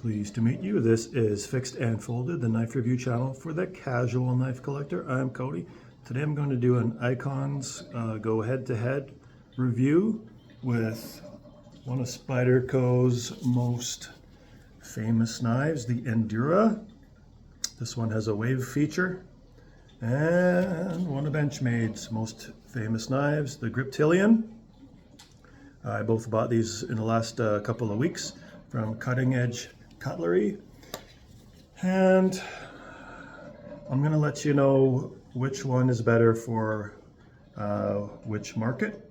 Pleased to meet you. This is Fixed and Folded, the knife review channel for the casual knife collector. I'm Cody. Today I'm going to do an Icons go head-to-head review with one of Spyderco's most famous knives, the Endura. This one has a wave feature. And one of Benchmade's most famous knives, the Griptilian. I both bought these in the last couple of weeks from Cutting Edge Cutlery, and I'm going to let you know which one is better for which market.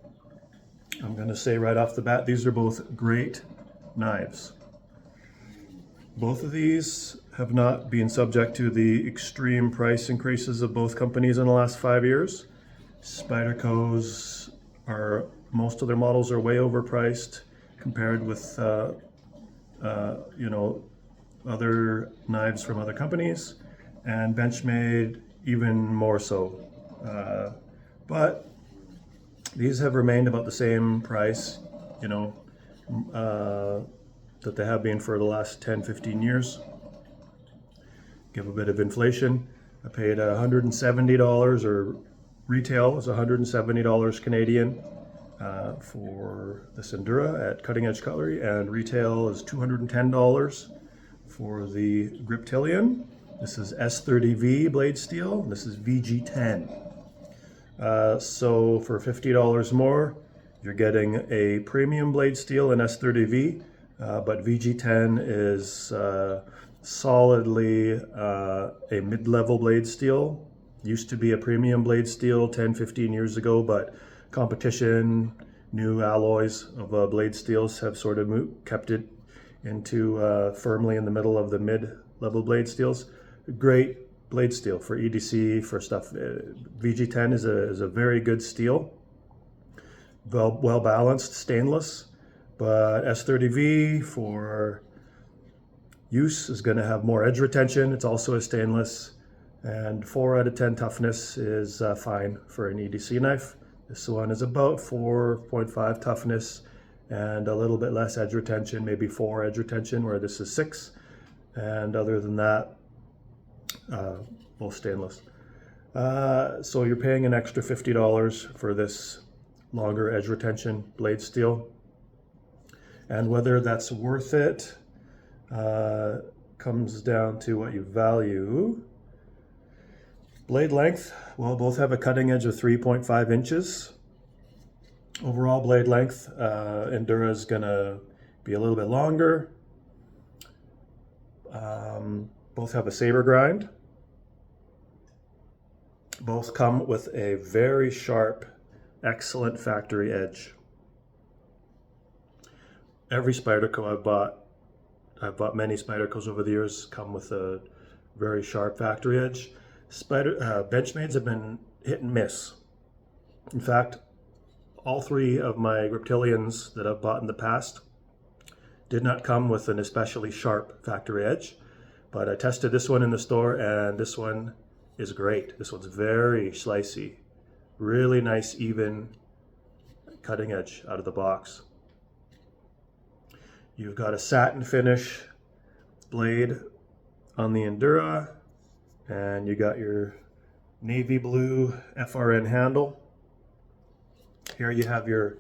I'm going to say right off the bat, these are both great knives. Both of these have not been subject to the extreme price increases of both companies in the last 5 years. Spyderco's most of their models are way overpriced compared with other knives from other companies, and Benchmade even more so. But these have remained about the same price, that they have been for the last 10-15 years. Give a bit of inflation. I paid $170, or retail is $170 Canadian for this Endura at Cutting Edge Cutlery, and retail is $210 for the Griptilian. This is S30V blade steel, and this is VG10. So for $50 more, you're getting a premium blade steel in S30V, but VG10 is solidly a mid-level blade steel. Used to be a premium blade steel 10-15 years ago, but competition, new alloys of blade steels have sort of kept it into firmly in the middle of the mid-level blade steels. Great blade steel for EDC, for stuff. VG10 is a very good steel, well balanced, stainless. But S30V for use is going to have more edge retention. It's also a stainless, and 4 out of 10 toughness is fine for an EDC knife. This one is about 4.5 toughness and a little bit less edge retention, maybe 4 edge retention, where this is 6. And other than that, both stainless. So you're paying an extra $50 for this longer edge retention blade steel. And whether that's worth it comes down to what you value. Blade length, well, both have a cutting edge of 3.5 inches. Overall blade length, Endura is going to be a little bit longer. Both have a saber grind. Both come with a very sharp, excellent factory edge. Every Spyderco I've bought many Spydercos over the years, come with a very sharp factory edge. Benchmades have been hit and miss. In fact, all 3 of my Griptilians that I've bought in the past did not come with an especially sharp factory edge, but I tested this one in the store, and this one is great. This one's very slicey, really nice, even cutting edge out of the box. You've got a satin finish blade on the Endura, and you got your navy blue FRN handle. Here you have your,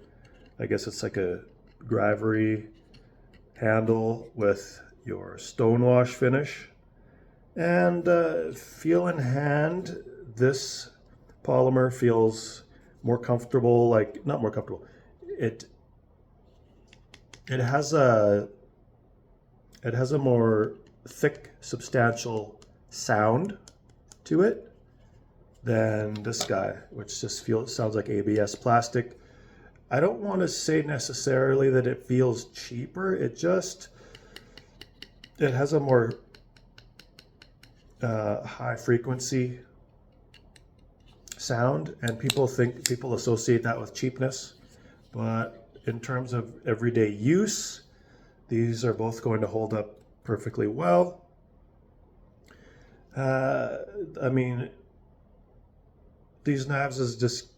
I guess it's like a Griptilian handle with your stonewash finish. And feel in hand, this polymer feels more comfortable, like, not more comfortable. It has a more thick, substantial sound to it than this guy, which just sounds like ABS plastic. I don't want to say necessarily that it feels cheaper. It has a more high frequency sound, and people associate that with cheapness, but in terms of everyday use, these are both going to hold up perfectly well. I mean, these knives is just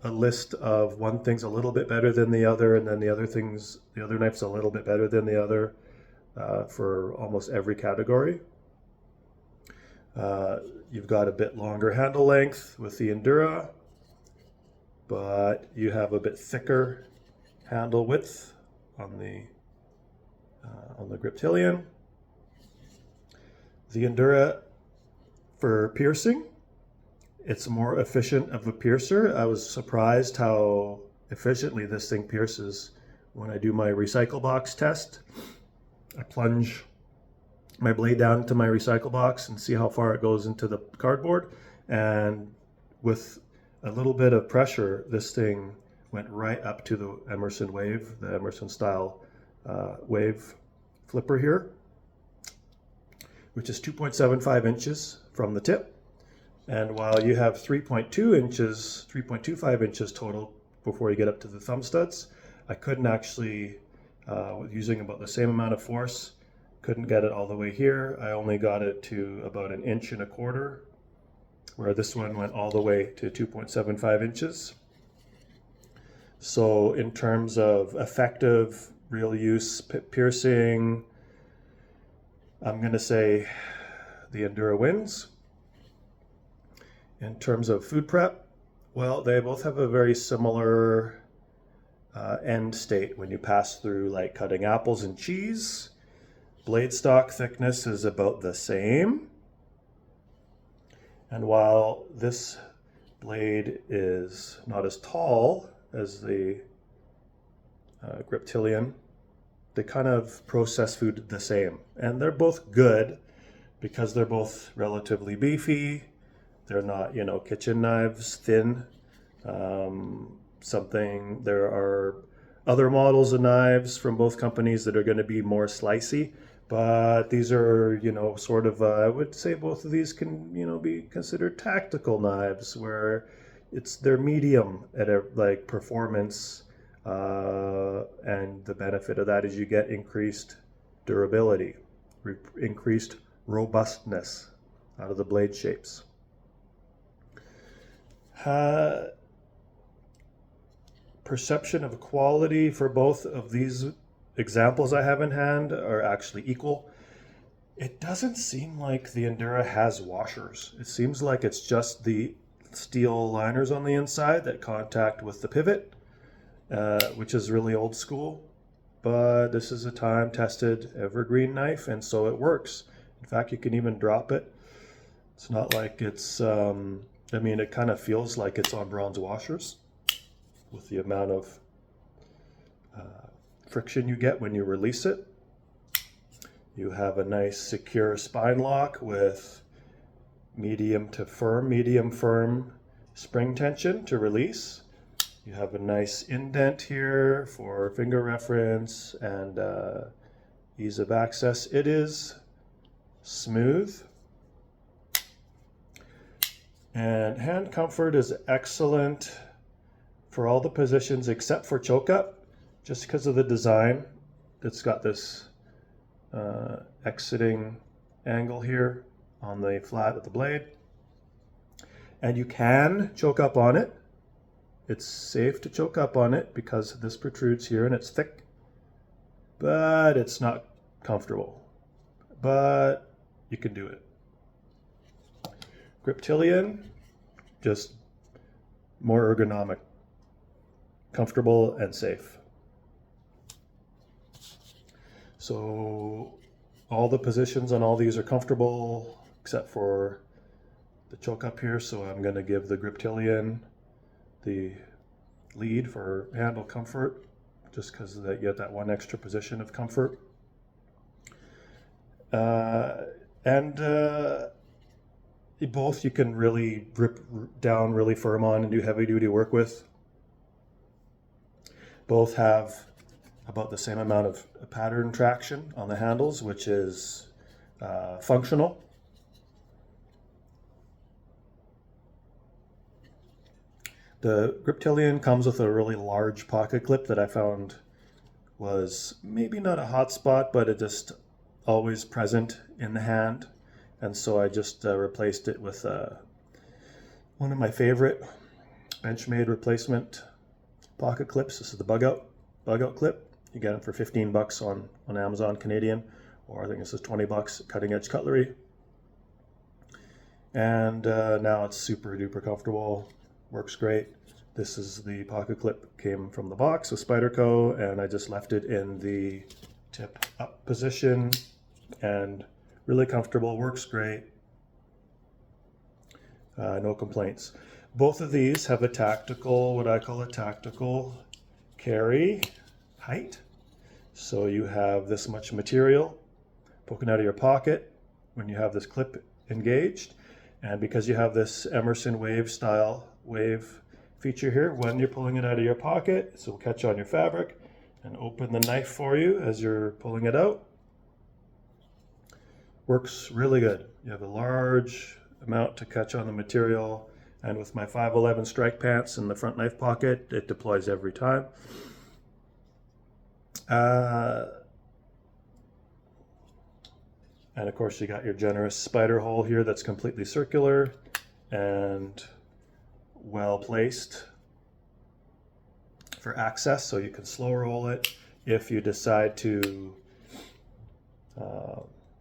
a list of one thing's a little bit better than the other, and then the other knife's a little bit better than the other. for almost every category. You've got a bit longer handle length with the Endura, but you have a bit thicker handle width on the Griptilian. The Endura, for piercing, it's more efficient of a piercer. I was surprised how efficiently this thing pierces. When I do my recycle box test, I plunge my blade down into my recycle box and see how far it goes into the cardboard, and with a little bit of pressure, this thing went right up to the Emerson wave, the Emerson style wave flipper here, which is 2.75 inches from the tip. And while you have 3.2 inches, 3.25 inches total before you get up to the thumb studs, I couldn't actually, using about the same amount of force, couldn't get it all the way here. I only got it to about 1.25 inches, where this one went all the way to 2.75 inches. So in terms of effective, real use piercing, I'm going to say the Endura wins. In terms of food prep, well, they both have a very similar end state when you pass through, like cutting apples and cheese. Blade stock thickness is about the same. And while this blade is not as tall as the Griptilian, they kind of process food the same. And they're both good because they're both relatively beefy. They're not, kitchen knives, thin. There are other models of knives from both companies that are going to be more slicey, but these are, sort of, I would say both of these can, be considered tactical knives, where they're medium at performance, and the benefit of that is you get increased durability, increased robustness out of the blade shapes. Perception of quality for both of these examples I have in hand are actually equal. It doesn't seem like the Endura has washers. It seems like it's just the steel liners on the inside that contact with the pivot, which is really old school. But this is a time-tested evergreen knife, and so it works. In fact, you can even drop it. It's not like it's, it kind of feels like it's on bronze washers with the amount of friction you get when you release it. You have a nice secure spine lock with medium firm spring tension to release. You have a nice indent here for finger reference and ease of access. It is smooth. And hand comfort is excellent for all the positions except for choke up, just because of the design. It's got this exiting angle here on the flat of the blade. And you can choke up on it. It's safe to choke up on it because this protrudes here and it's thick, but it's not comfortable. But you can do it. Griptilian, just more ergonomic, comfortable and safe. So all the positions on all these are comfortable except for the choke up here. So I'm going to give the Griptilian the lead for handle comfort, just because you get that one extra position of comfort. Both you can really grip down really firm on and do heavy duty work with. Both have about the same amount of pattern traction on the handles, which is functional. The Griptilian comes with a really large pocket clip that I found was maybe not a hot spot, but it just always present in the hand. And so I just replaced it with one of my favorite Benchmade replacement pocket clips. This is the bug out clip. You get it for $15 on Amazon Canadian. or I think this is 20 bucks, Cutting Edge Cutlery. And now it's super duper comfortable, works great. This is the pocket clip, came from the box with Spyderco, and I just left it in the tip up position, and really comfortable, works great. No complaints. Both of these have a tactical, what I call a tactical carry height. So you have this much material poking out of your pocket when you have this clip engaged. And because you have this Emerson wave style wave feature here, when you're pulling it out of your pocket, this will catch on your fabric and open the knife for you as you're pulling it out. Works really good. You have a large amount to catch on the material, and with my 511 strike pants in the front knife pocket, it deploys every time. And of course you got your generous spider hole here that's completely circular and well placed for access, so you can slow roll it if you decide to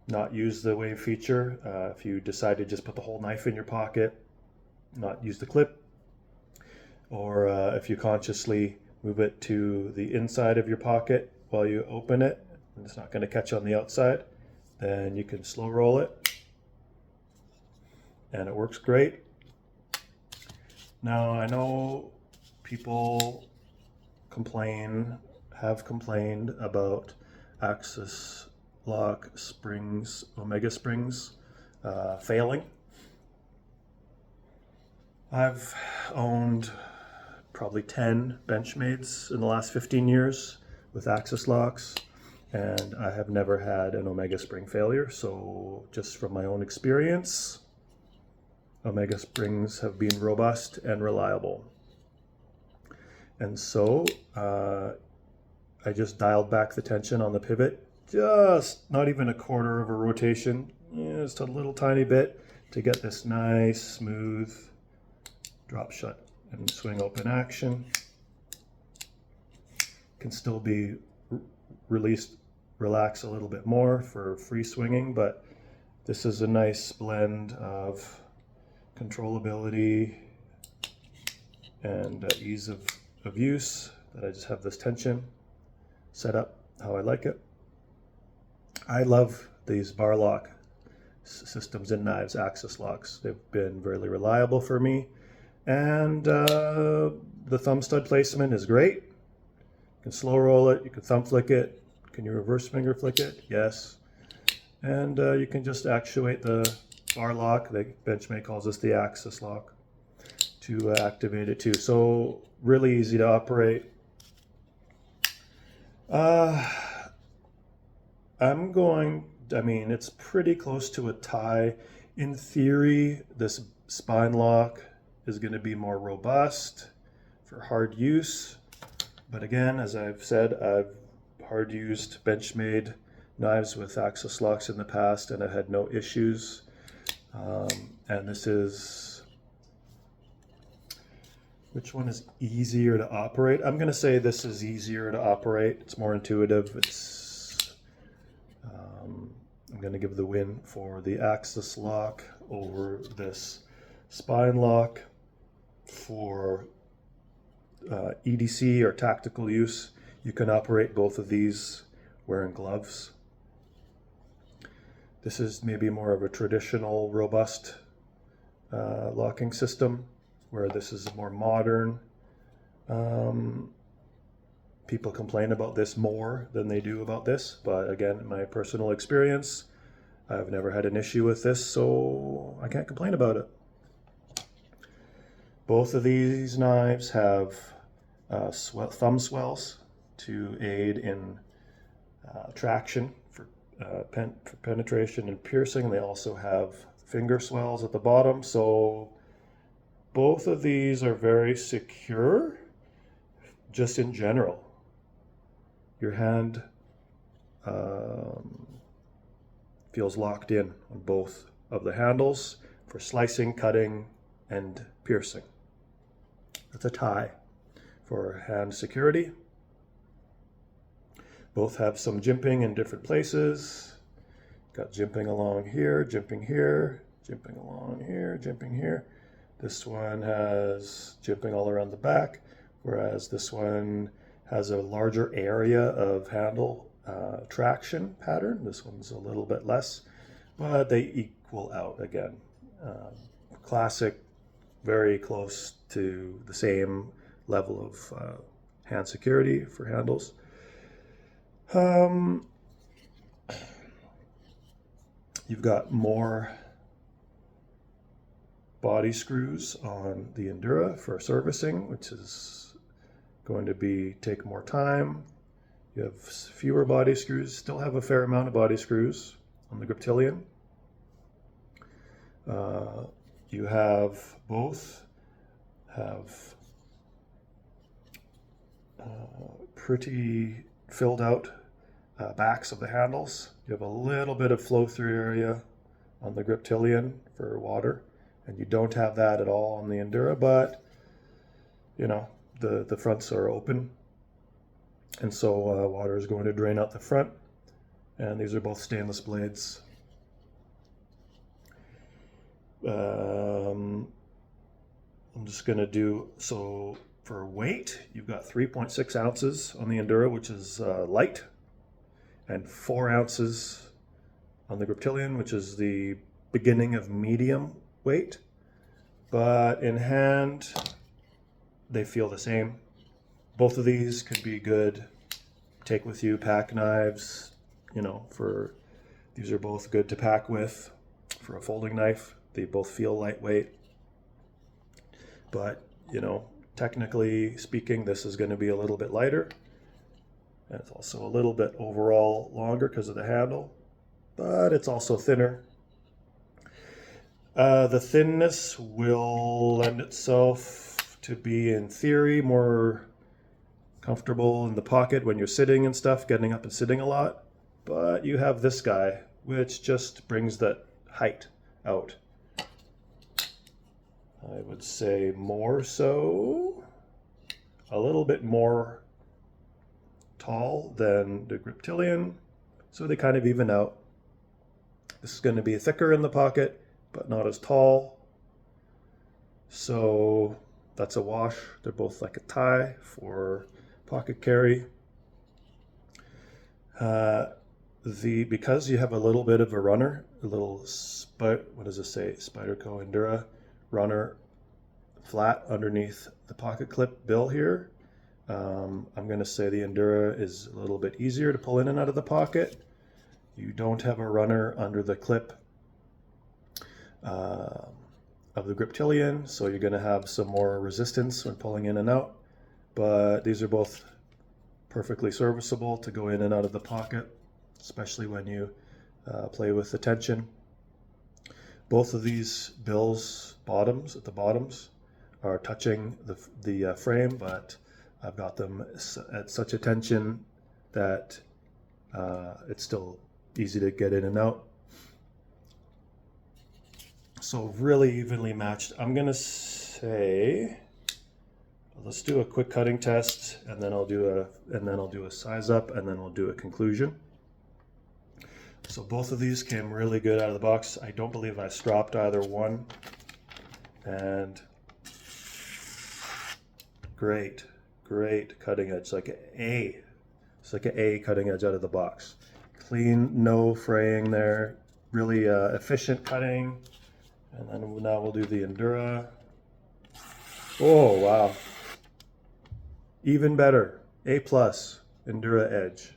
not use the wave feature. If you decide to just put the whole knife in your pocket, not use the clip, or if you consciously move it to the inside of your pocket while you open it, and it's not going to catch on the outside, then you can slow roll it, and it works great. Now I know people have complained about Axis lock springs, Omega springs, failing. I've owned probably 10 Benchmades in the last 15 years with Axis locks, and I have never had an Omega spring failure. So just from my own experience, Omega springs have been robust and reliable. And so I just dialed back the tension on the pivot, just not even a quarter of a rotation, just a little tiny bit, to get this nice smooth drop shut and swing open action. Can still be relax a little bit more for free swinging, but this is a nice blend of controllability and ease of use, that I just have this tension set up how I like it. I love these bar lock systems in knives, Axis locks. They've been really reliable for me, and the thumb stud placement is great. You can slow roll it, you can thumb flick it. Can you reverse finger flick it? Yes. And you can just actuate the bar lock, the Benchmade calls this the Axis lock, to activate it too. So really easy to operate. It's pretty close to a tie. In theory, this spine lock is going to be more robust for hard use. But again, as I've said, I've hard used Benchmade knives with Axis locks in the past, and I've had no issues. And this is, which one is easier to operate? I'm going to say this is easier to operate. It's more intuitive. I'm going to give the win for the Axis lock over this spine lock. For EDC or tactical use, you can operate both of these wearing gloves. This is maybe more of a traditional, robust locking system, where this is more modern. People complain about this more than they do about this, but again, in my personal experience, I've never had an issue with this, so I can't complain about it. Both of these knives have thumb swells to aid in traction for penetration and piercing. They also have finger swells at the bottom, so both of these are very secure. Just in general, your hand feels locked in on both of the handles for slicing, cutting, and piercing. That's a tie for hand security. Both have some jimping in different places. got jimping along here, jimping here, jimping along here, jimping here. This one has jimping all around the back, whereas this one has a larger area of handle traction pattern. This one's a little bit less, but they equal out again. Classic, very close to the same level of hand security for handles. You've got more body screws on the Endura for servicing, which is going to take more time. You have fewer body screws, still have a fair amount of body screws on the Griptilian. You have both have pretty filled out backs of the handles. You have a little bit of flow through area on the Griptilian for water, and you don't have that at all on the Endura, but you know, the fronts are open, and so water is going to drain out the front, and these are both stainless blades. I'm just going to do, so for weight, you've got 3.6 ounces on the Endura, which is light, and 4 ounces on the Griptilian, which is the beginning of medium weight. But in hand, they feel the same. Both of these could be good take with you pack knives, you know, these are both good to pack with for a folding knife. They both feel lightweight, but you know, technically speaking, this is going to be a little bit lighter, and it's also a little bit overall longer because of the handle, but it's also thinner. The thinness will lend itself to be, in theory, more comfortable in the pocket when you're sitting and stuff, getting up and sitting a lot, but you have this guy, which just brings that height out. I would say more so, a little bit more tall than the Griptilian, so they kind of even out. This is going to be thicker in the pocket, but not as tall, so that's a wash. They're both like a tie for pocket carry. Because you have a little bit of a runner, a little, what does it say, Spyderco Endura runner flat underneath the pocket clip bill here. I'm going to say the Endura is a little bit easier to pull in and out of the pocket. You don't have a runner under the clip of the Griptilian, so you're going to have some more resistance when pulling in and out, but these are both perfectly serviceable to go in and out of the pocket, especially when you play with the tension. Both of these bills at the bottoms are touching the frame, but I've got them at such a tension that it's still easy to get in and out. So really evenly matched. I'm gonna say, let's do a quick cutting test, and then I'll do a size up, and then we'll do a conclusion. So both of these came really good out of the box. I don't believe I stropped either one. And great cutting edge, like an A. It's like an A cutting edge out of the box. Clean, no fraying there. Really efficient cutting. And then now we'll do the Endura. Oh, wow. Even better. A+, Endura Edge.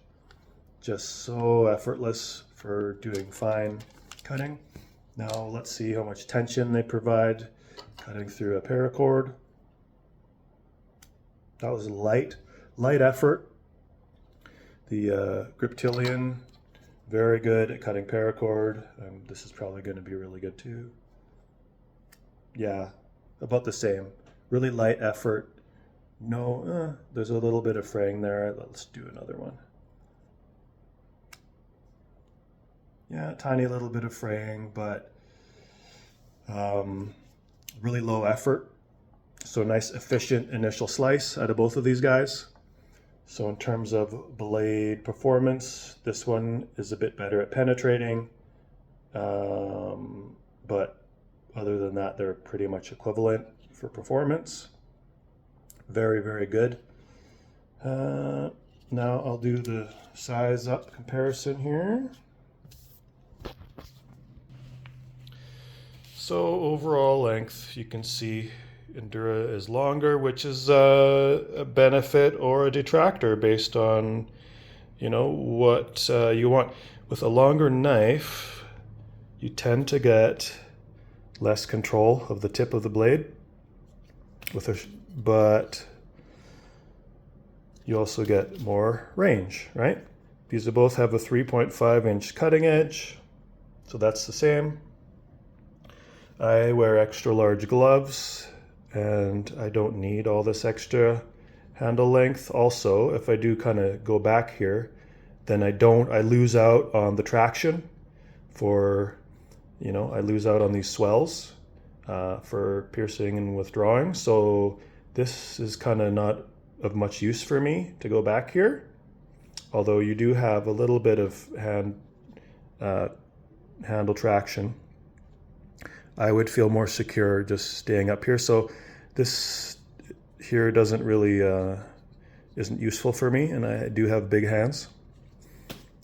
Just so effortless for doing fine cutting. Now let's see how much tension they provide cutting through a paracord. That was light effort. The Griptilian, very good at cutting paracord. This is probably going to be really good too. Yeah, about the same. Really light effort. No, there's a little bit of fraying there. Let's do another one. Yeah, tiny little bit of fraying, but really low effort. So nice, efficient initial slice out of both of these guys. So in terms of blade performance, this one is a bit better at penetrating. But other than that, they're pretty much equivalent for performance. Very, very good. Now I'll do the size up comparison here. So overall length, you can see Endura is longer, which is a benefit or a detractor based on, you know, what you want. With a longer knife, you tend to get less control of the tip of the blade, but you also get more range, right? These both have a 3.5-inch cutting edge, so that's the same. I wear extra large gloves, and I don't need all this extra handle length. Also, if I do kind of go back here, then I lose out on the traction for, you know, I lose out on these swells for piercing and withdrawing. So this is kind of not of much use for me to go back here. Although you do have a little bit of handle traction. I would feel more secure just staying up here. So this here doesn't really, isn't useful for me, and I do have big hands.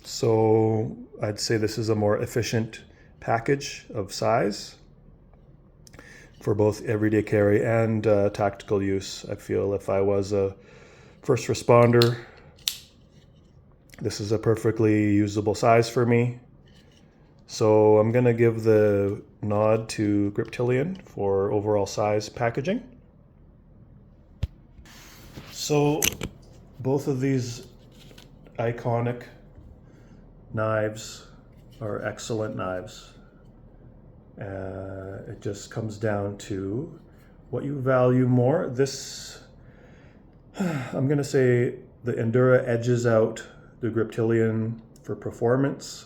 So I'd say this is a more efficient package of size for both everyday carry and tactical use. I feel if I was a first responder, this is a perfectly usable size for me. So I'm gonna give the nod to Griptilian for overall size packaging. So both of these iconic knives are excellent knives. It just comes down to what you value more. This, I'm gonna say the Endura edges out the Griptilian for performance.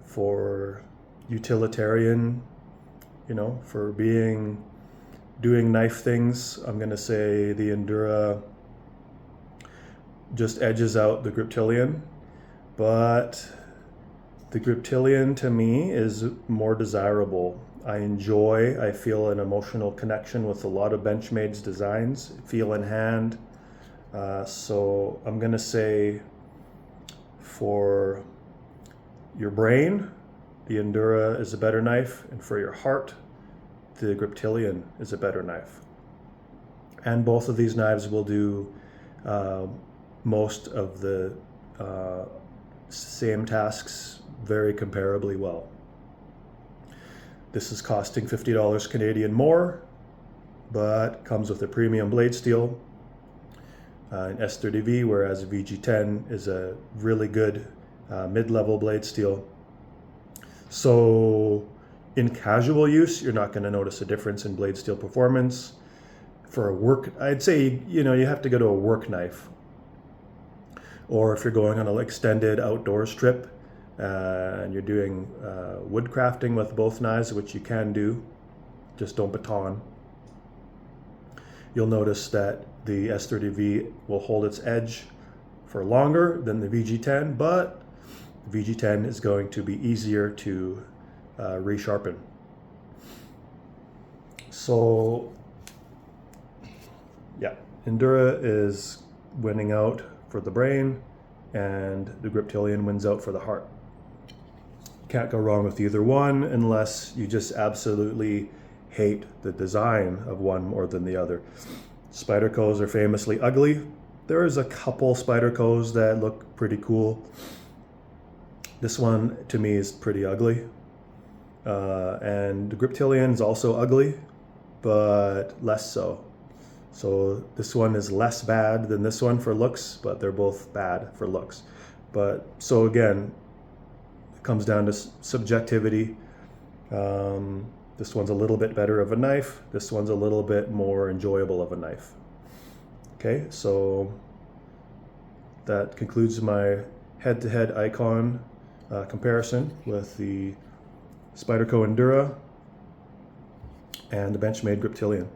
For utilitarian, you know, for doing knife things, I'm gonna say the Endura just edges out the Griptilian, but the Griptilian to me is more desirable. I feel an emotional connection with a lot of Benchmade's designs, feel in hand. So I'm gonna say for your brain, the Endura is a better knife, and for your heart, the Griptilian is a better knife. And both of these knives will do most of the same tasks very comparably well. This is costing $50 Canadian more, but comes with a premium blade steel, an S30V, whereas VG10 is a really good mid-level blade steel. So in casual use, you're not going to notice a difference in blade steel performance. For a work, I'd say, you know, you have to go to a work knife. Or if you're going on an extended outdoors trip and you're doing wood crafting with both knives, which you can do, just don't baton. You'll notice that the S30V will hold its edge for longer than the VG10, but the VG10 is going to be easier to resharpen. So yeah, Endura is winning out for the brain, and the Griptilian wins out for the heart. Can't go wrong with either one unless you just absolutely hate the design of one more than the other. Spydercos are famously ugly. There is a couple Spydercos that look pretty cool. This one to me is pretty ugly. And the Griptilian is also ugly, but less so. So this one is less bad than this one for looks, but they're both bad for looks. But so again, it comes down to subjectivity. This one's a little bit better of a knife. This one's a little bit more enjoyable of a knife. Okay, so that concludes my head-to-head icon comparison with the Spyderco Endura and the Benchmade Griptilian.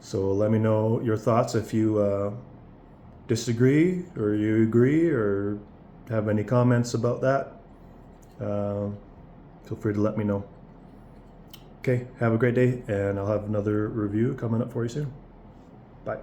So let me know your thoughts if you disagree or you agree or have any comments about that. feel free to let me know. Okay, have a great day, and I'll have another review coming up for you soon. Bye.